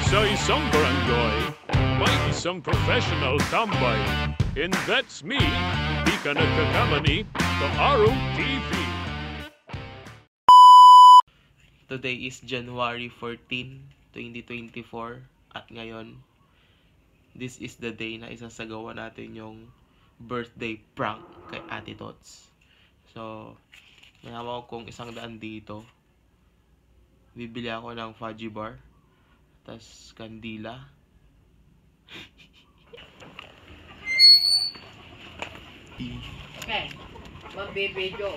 Sa isang barangay, may isang professional tambay. And that's me, di ka nagkakamali, Kaaro TV. Today is January 14, 2024 at ngayon, this is the day na isasagawa natin yung birthday prank kay Ate Tots. So, may hawak kong 100 dito. Bibili ako ng fudgy bar, tas kandila. Okay, magbibidyo.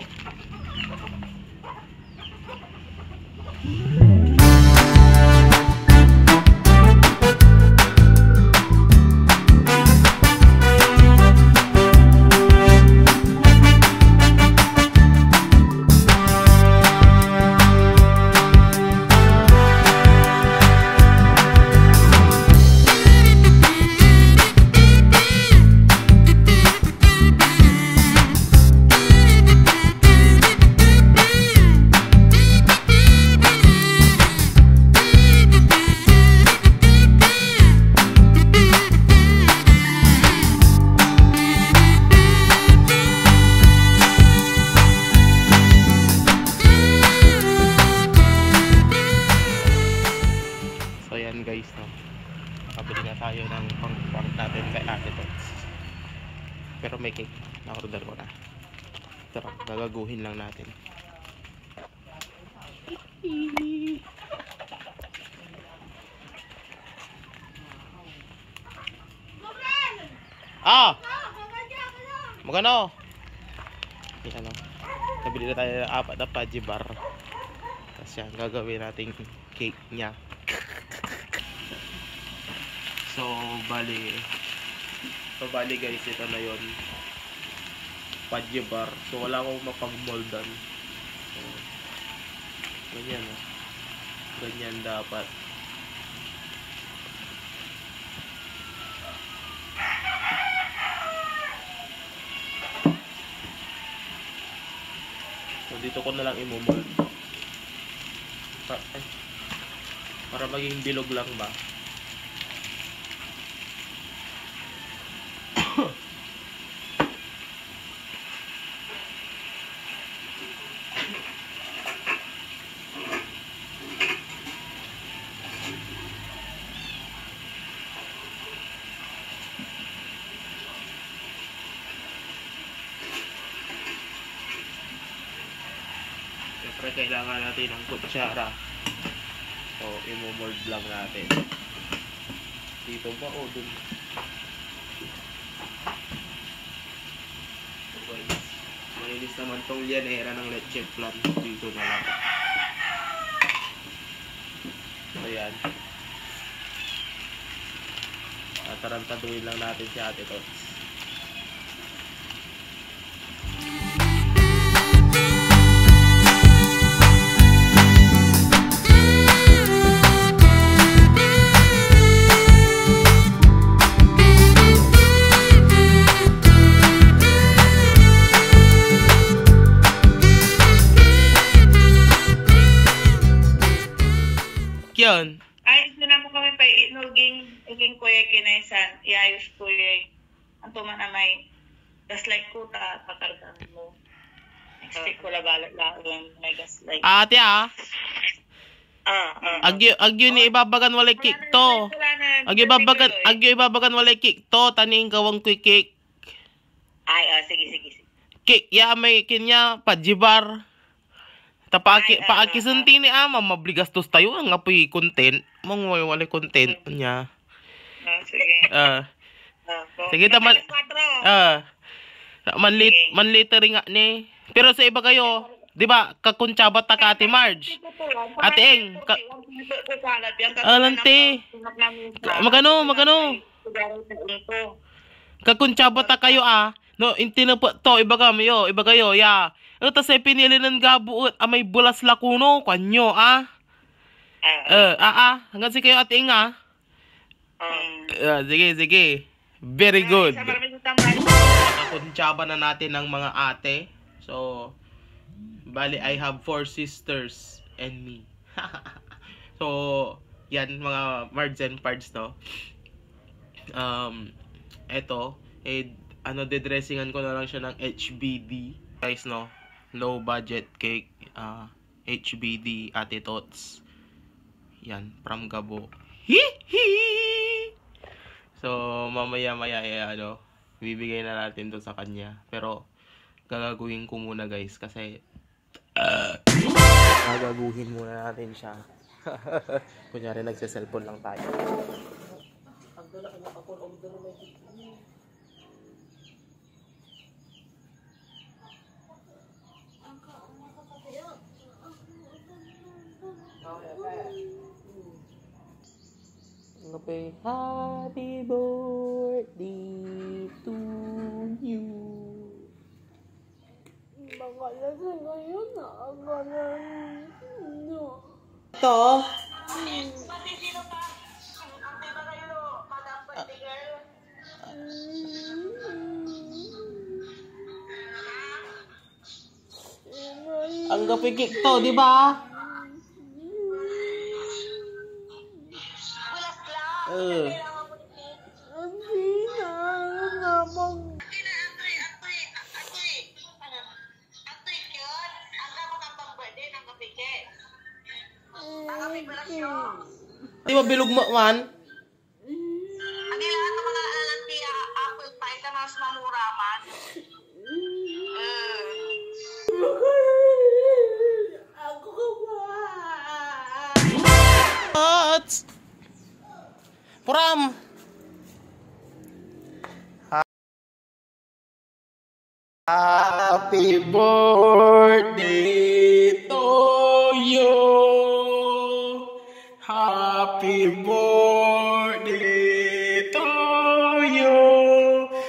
Guys, no? Nakabili na tayo ng pang-prank natin kay Ate Tots. Pero may cake, na-order ko na. Tara, gagaguhin lang natin. Ah! Magano? Yan, no? Nabili na tayo ng 4 na fudgy bar. Tapos yan, gagawin natin cake niya. So, bali guys, ito na yon, fudgy bar. So, wala akong mapag-moldan. So, ganyan, no? Ganyan dapat. So, dito ko na lang imumold. Para maging bilog lang ba? Siyempre kailangan natin ng kutsara. So, imumold lang natin. Dito ba o dun? Okay. Malinis naman tong lianera ng leche flan. Dito na lang. Ayan. Tarantaduhin lang natin si Ate Tots. Yun. Ay, ito na mo kami pa inuging kuya kinaisan. Iayos ko yung ang tuman na may gaslight ko takargan mo. Next week ko labalat lang may gaslight. Ate Agyo ni ibabagan walay cake to. Agyo ibabagan walay cake to. Taning gawang quick cake. Ay, sige. Cake ya may kinya fudgy bar. Paaki ni ama mabligas tos tayo ang apoy content. Mong walay content niya. Sige. Sige taman. Manlitering nga ni. Pero sa iba kayo, di ba, kakuntsaba ta ka Ate Marge. Ate Eng, alante. Magano. Kakuntsaba ta kayo No, inti na po to, iba kayo, ya. Ano ta sa pinili ng gabuot, may bulas lakuno, kanyo, hanggang si kayo Ate Eng, sige. Very good. Nakakuntsaba na natin ng mga ate. So, bali, I have 4 sisters and me. So, yan, mga Mards and Pards, no? Eto, dedressingan ko na lang siya ng HBD. Guys, no? Low budget cake, HBD Ate Tots. Yan, from Gabo. So, mamaya-maya, bibigay na natin to sa kanya. Pero, gagaguhin ko muna, guys, kasi gagaguhin muna natin siya. Kunyari, nagsa-cellphone lang tayo. Okay, happy birthday to you. Magalasal ngayon na. Ito. Pati sino pa? Ang diba kayo, Madam Birthday Girl? Ang gapikik to, di ba? Bulas lang. Hindi na. Nabang. Di ba bilog mo man? Hindi lahat ng mga alalati apple pie na mas mamura man. Ako ka ba? Tots! Puram! Happy birthday to you! Happy birthday to you!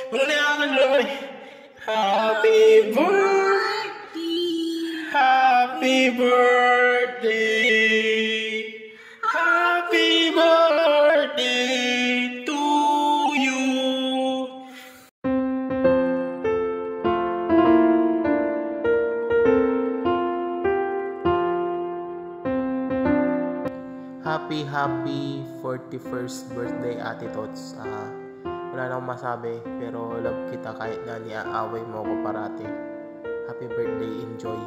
Wala na yung loy! Happy birthday! Happy birthday! Happy birthday to you! Happy 41st birthday, Ate Tots. Wala na akong masabi, pero love kita kahit na niaaway mo ako parati. Happy birthday, enjoy.